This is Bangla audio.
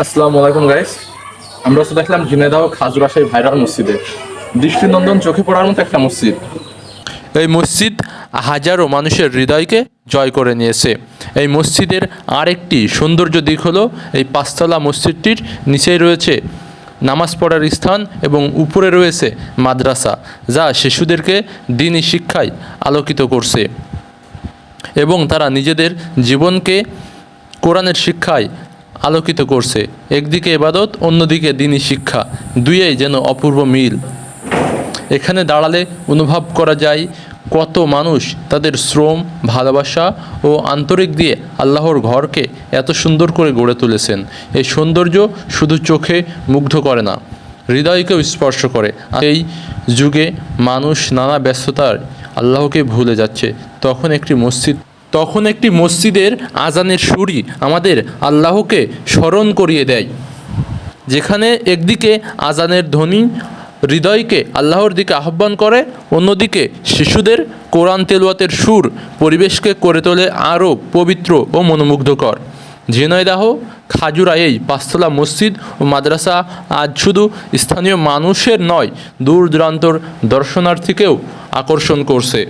আসসালামু আলাইকুম গাইস। আমরা তো দেখলাম ঝিনাইদহ খাজুরাশাহী ভাইরাল মসজিদে দৃষ্টিনন্দন চোখে পড়ার মতো একটা মসজিদ। এই মসজিদ হাজারো মানুষের হৃদয়কে জয় করে নিয়েছে। এই মসজিদের আরেকটি সৌন্দর্য দিক হলো এই পাঁচতলা মসজিদটির নিচেই রয়েছে নামাজ পড়ার স্থান এবং উপরে রয়েছে মাদ্রাসা, যা শিশুদেরকে দ্বীনি শিক্ষায় আলোকিত করছে এবং তারা নিজেদের জীবনকে কোরআনের শিক্ষায় আলোকিত করছে। একদিকে ইবাদত, অন্যদিকে দ্বীনি শিক্ষা, দুইয়েই যেন অপূর্ব মিল। এখানে দাঁড়ালে অনুভব করা যায় কত মানুষ তাদের শ্রম, ভালোবাসা ও আন্তরিক দিয়ে আল্লাহর ঘরকে এত সুন্দর করে গড়ে তুলেছেন। এই সৌন্দর্য শুধু চোখে মুগ্ধ করে না, হৃদয়কেও স্পর্শ করে। এই যুগে মানুষ নানা ব্যস্ততার আল্লাহকে ভুলে যাচ্ছে, তখন একটি মসজিদের আজানের সুরই আমাদের আল্লাহকে স্মরণ করিয়ে দেয়। যেখানে একদিকে আজানের ধ্বনি হৃদয়কে আল্লাহর দিকে আহ্বান করে, অন্যদিকে শিশুদের কোরআন তেলাওয়াতের সুর পরিবেশকে করে তোলে আরও পবিত্র ও মনোমুগ্ধকর। ঝিনাইদহ খাজুরাইয়েই পাঁচতলা মসজিদ ও মাদ্রাসা আজ শুধু স্থানীয় মানুষের নয়, দূর দূরান্তর দর্শনার্থীকেও আকর্ষণ করছে।